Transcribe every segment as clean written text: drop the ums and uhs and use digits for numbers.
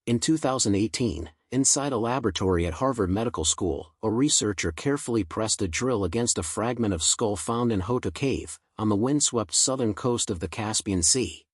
In 2018, inside a laboratory at Harvard Medical School, a researcher carefully pressed a drill against a fragment of skull found in Hotu Cave, on the windswept southern coast of the Caspian Sea.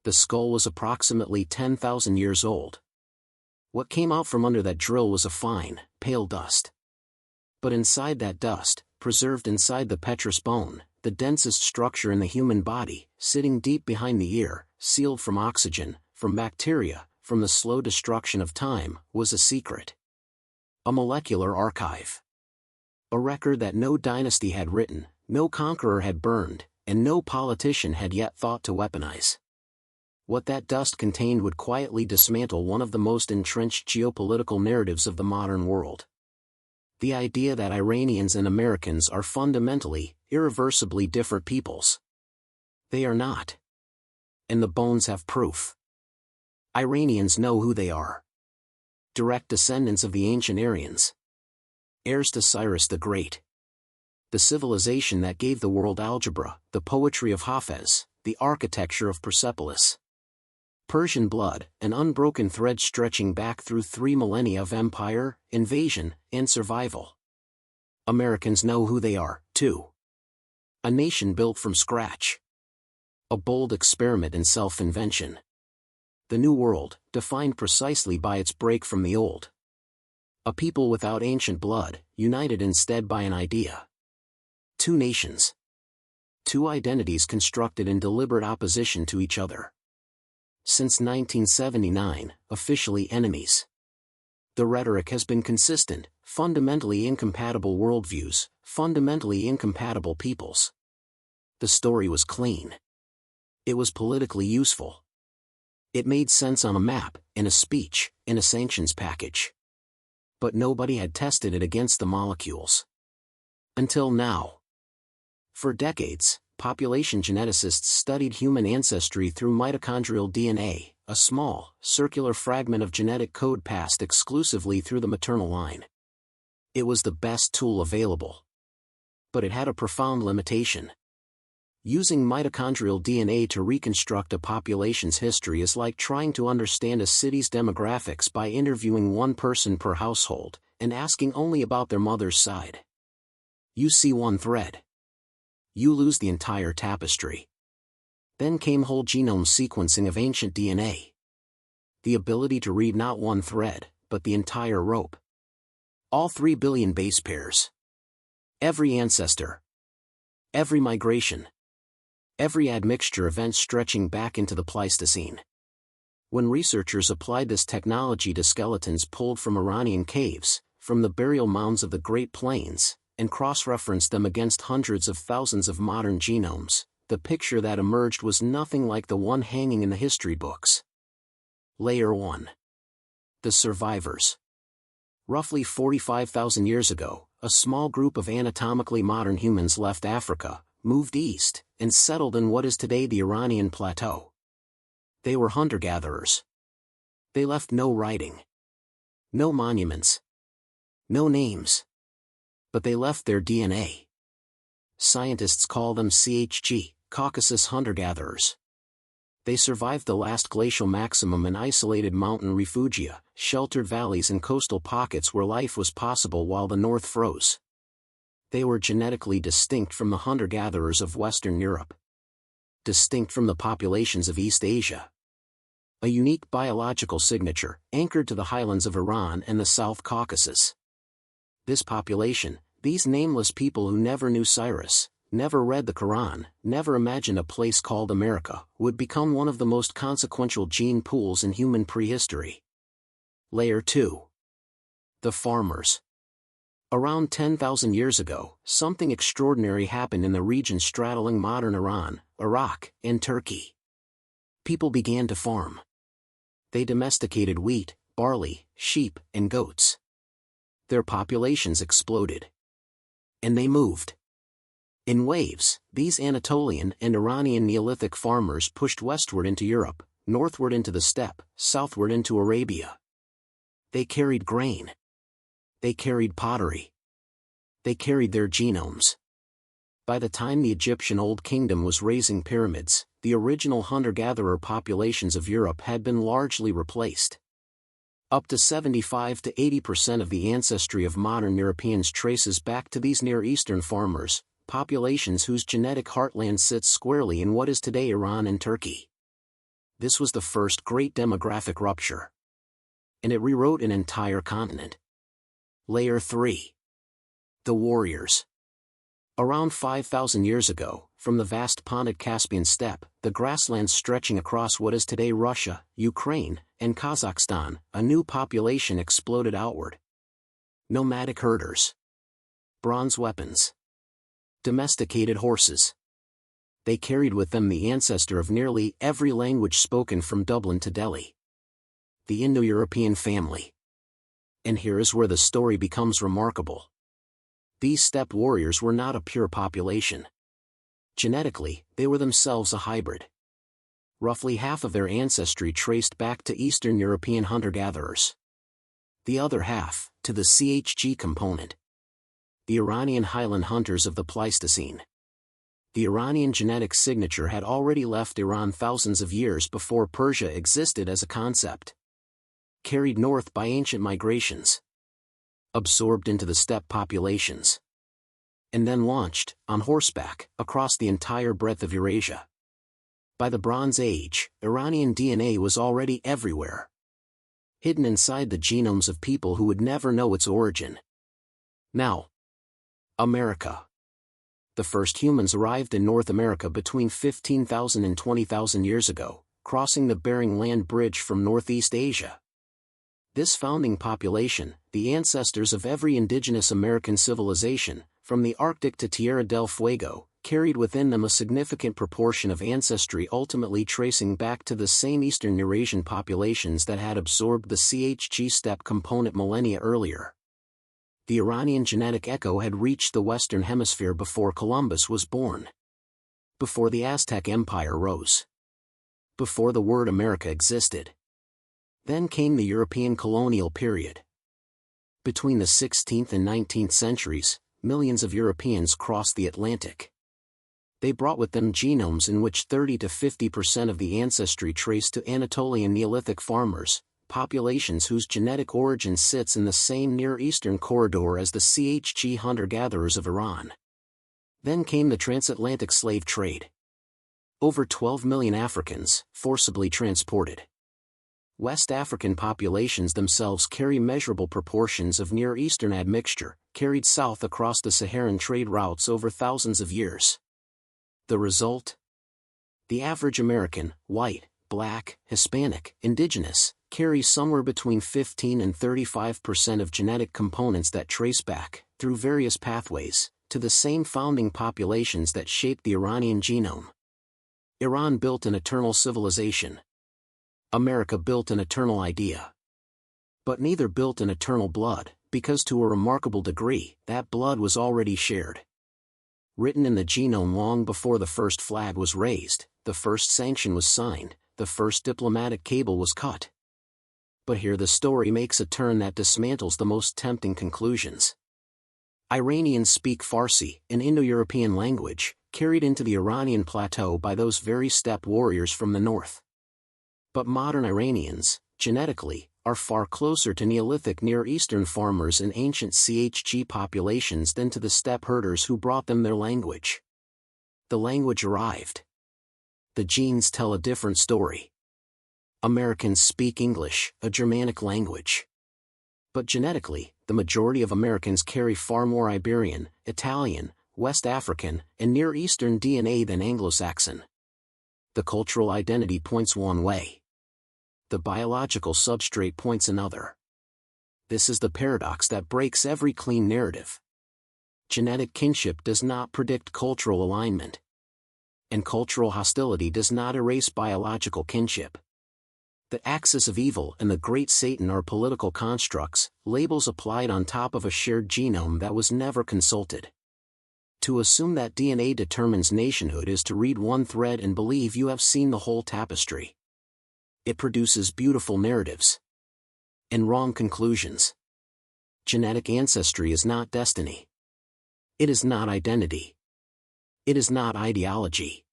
The skull was approximately 10,000 years old. What came out from under that drill was a fine, pale dust. But inside that dust, preserved inside the petrous bone, the densest structure in the human body, sitting deep behind the ear, sealed from oxygen, from bacteria, from the slow destruction of time, was a secret. A molecular archive. A record that no dynasty had written, no conqueror had burned, and no politician had yet thought to weaponize. What that dust contained would quietly dismantle one of the most entrenched geopolitical narratives of the modern world. The idea that Iranians and Americans are fundamentally, irreversibly different peoples. They are not. And the bones have proof. Iranians know who they are. Direct descendants of the ancient Aryans. Heirs to Cyrus the Great. The civilization that gave the world algebra, the poetry of Hafez, the architecture of Persepolis. Persian blood, an unbroken thread stretching back through 3 millennia of empire, invasion, and survival. Americans know who they are, too. A nation built from scratch. A bold experiment in self-invention. The New World, defined precisely by its break from the old. A people without ancient blood, united instead by an idea. 2 nations. 2 identities constructed in deliberate opposition to each other. Since 1979, officially enemies. The rhetoric has been consistent: fundamentally incompatible worldviews, fundamentally incompatible peoples. The story was clean. It was politically useful. It made sense on a map, in a speech, in a sanctions package. But nobody had tested it against the molecules. Until now. For decades, population geneticists studied human ancestry through mitochondrial DNA, a small, circular fragment of genetic code passed exclusively through the maternal line. It was the best tool available. But it had a profound limitation. Using mitochondrial DNA to reconstruct a population's history is like trying to understand a city's demographics by interviewing one person per household, and asking only about their mother's side. You see one thread. You lose the entire tapestry. Then came whole genome sequencing of ancient DNA. The ability to read not one thread, but the entire rope. All 3 billion base pairs. Every ancestor. Every migration. Every admixture event stretching back into the Pleistocene. When researchers applied this technology to skeletons pulled from Iranian caves, from the burial mounds of the Great Plains, and cross-referenced them against hundreds of thousands of modern genomes, the picture that emerged was nothing like the one hanging in the history books. Layer 1. The survivors. Roughly 45,000 years ago, a small group of anatomically modern humans left Africa, moved east, and settled in what is today the Iranian plateau. They were hunter-gatherers. They left no writing. No monuments. No names. But they left their DNA. Scientists call them CHG, Caucasus hunter-gatherers. They survived the last glacial maximum in isolated mountain refugia, sheltered valleys and coastal pockets where life was possible while the north froze. They were genetically distinct from the hunter-gatherers of Western Europe. Distinct from the populations of East Asia. A unique biological signature, anchored to the highlands of Iran and the South Caucasus. This population, these nameless people who never knew Cyrus, never read the Quran, never imagined a place called America, would become one of the most consequential gene pools in human prehistory. Layer 2. The farmers. Around 10,000 years ago, something extraordinary happened in the region straddling modern Iran, Iraq, and Turkey. People began to farm. They domesticated wheat, barley, sheep, and goats. Their populations exploded. And they moved. In waves, these Anatolian and Iranian Neolithic farmers pushed westward into Europe, northward into the steppe, southward into Arabia. They carried grain. They carried pottery. They carried their genomes. By the time the Egyptian Old Kingdom was raising pyramids, the original hunter-gatherer populations of Europe had been largely replaced. Up to 75 to 80% of the ancestry of modern Europeans traces back to these Near Eastern farmers, populations whose genetic heartland sits squarely in what is today Iran and Turkey. This was the first great demographic rupture. And it rewrote an entire continent. Layer 3. The warriors. Around 5,000 years ago, from the vast Pontic Caspian steppe, the grasslands stretching across what is today Russia, Ukraine, and Kazakhstan, a new population exploded outward. Nomadic herders. Bronze weapons. Domesticated horses. They carried with them the ancestor of nearly every language spoken from Dublin to Delhi. The Indo-European family. And here is where the story becomes remarkable. These steppe warriors were not a pure population. Genetically, they were themselves a hybrid. Roughly half of their ancestry traced back to Eastern European hunter-gatherers. The other half, to the CHG component. The Iranian highland hunters of the Pleistocene. The Iranian genetic signature had already left Iran thousands of years before Persia existed as a concept. Carried north by ancient migrations. Absorbed into the steppe populations. And then launched, on horseback, across the entire breadth of Eurasia. By the Bronze Age, Iranian DNA was already everywhere. Hidden inside the genomes of people who would never know its origin. Now, America. The first humans arrived in North America between 15,000 and 20,000 years ago, crossing the Bering Land Bridge from Northeast Asia. This founding population, the ancestors of every indigenous American civilization, from the Arctic to Tierra del Fuego, carried within them a significant proportion of ancestry ultimately tracing back to the same Eastern Eurasian populations that had absorbed the CHG steppe component millennia earlier. The Iranian genetic echo had reached the Western Hemisphere before Columbus was born. Before the Aztec Empire rose. Before the word America existed. Then came the European colonial period. Between the 16th and 19th centuries, millions of Europeans crossed the Atlantic. They brought with them genomes in which 30 to 50% of the ancestry traced to Anatolian Neolithic farmers, populations whose genetic origin sits in the same Near Eastern corridor as the CHG hunter-gatherers of Iran. Then came the transatlantic slave trade. Over 12 million Africans, forcibly transported. West African populations themselves carry measurable proportions of Near Eastern admixture, carried south across the Saharan trade routes over thousands of years. The result? The average American, white, black, Hispanic, indigenous, carries somewhere between 15 and 35% of genetic components that trace back, through various pathways, to the same founding populations that shaped the Iranian genome. Iran built an eternal civilization. America built an eternal idea. But neither built an eternal blood, because to a remarkable degree, that blood was already shared. Written in the genome long before the first flag was raised, the first sanction was signed, the first diplomatic cable was cut. But here the story makes a turn that dismantles the most tempting conclusions. Iranians speak Farsi, an Indo-European language, carried into the Iranian plateau by those very steppe warriors from the north. But modern Iranians, genetically, are far closer to Neolithic Near Eastern farmers and ancient CHG populations than to the steppe herders who brought them their language. The language arrived. The genes tell a different story. Americans speak English, a Germanic language. But genetically, the majority of Americans carry far more Iberian, Italian, West African, and Near Eastern DNA than Anglo-Saxon. The cultural identity points one way. The biological substrate points another. This is the paradox that breaks every clean narrative. Genetic kinship does not predict cultural alignment. And cultural hostility does not erase biological kinship. The axis of evil and the great Satan are political constructs, labels applied on top of a shared genome that was never consulted. To assume that DNA determines nationhood is to read one thread and believe you have seen the whole tapestry. It produces beautiful narratives. And wrong conclusions. Genetic ancestry is not destiny. It is not identity. It is not ideology.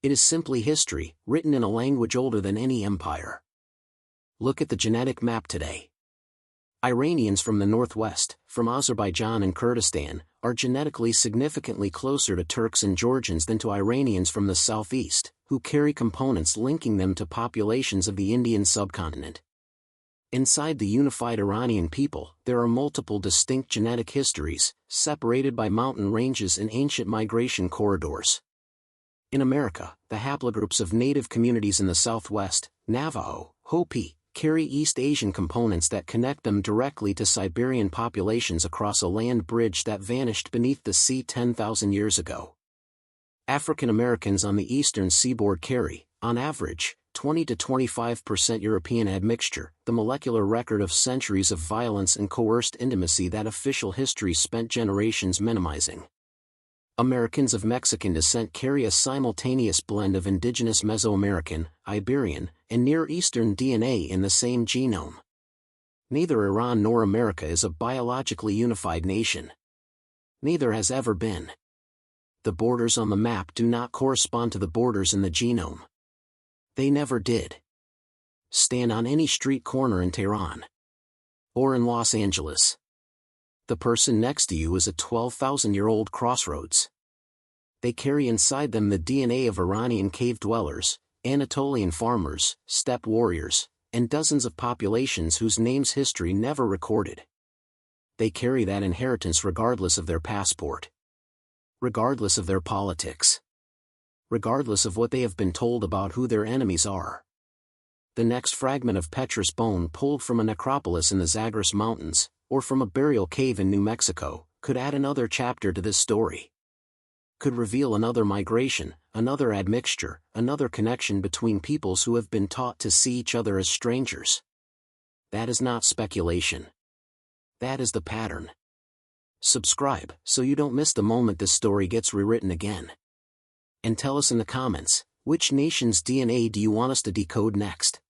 It is simply history, written in a language older than any empire. Look at the genetic map today. Iranians from the northwest, from Azerbaijan and Kurdistan, are genetically significantly closer to Turks and Georgians than to Iranians from the southeast, who carry components linking them to populations of the Indian subcontinent. Inside the unified Iranian people, there are multiple distinct genetic histories, separated by mountain ranges and ancient migration corridors. In America, the haplogroups of native communities in the southwest, Navajo, Hopi, carry East Asian components that connect them directly to Siberian populations across a land bridge that vanished beneath the sea 10,000 years ago. African Americans on the eastern seaboard carry, on average, 20 to 25% European admixture, the molecular record of centuries of violence and coerced intimacy that official history spent generations minimizing. Americans of Mexican descent carry a simultaneous blend of indigenous Mesoamerican, Iberian, and Near Eastern DNA in the same genome. Neither Iran nor America is a biologically unified nation. Neither has ever been. The borders on the map do not correspond to the borders in the genome. They never did. Stand on any street corner in Tehran. Or in Los Angeles. The person next to you is a 12,000-year-old crossroads. They carry inside them the DNA of Iranian cave dwellers, Anatolian farmers, steppe warriors, and dozens of populations whose names history never recorded. They carry that inheritance regardless of their passport. Regardless of their politics. Regardless of what they have been told about who their enemies are. The next fragment of petrous bone pulled from a necropolis in the Zagros Mountains, or from a burial cave in New Mexico, could add another chapter to this story. Could reveal another migration, another admixture, another connection between peoples who have been taught to see each other as strangers. That is not speculation. That is the pattern. Subscribe, so you don't miss the moment this story gets rewritten again. And tell us in the comments, which nation's DNA do you want us to decode next?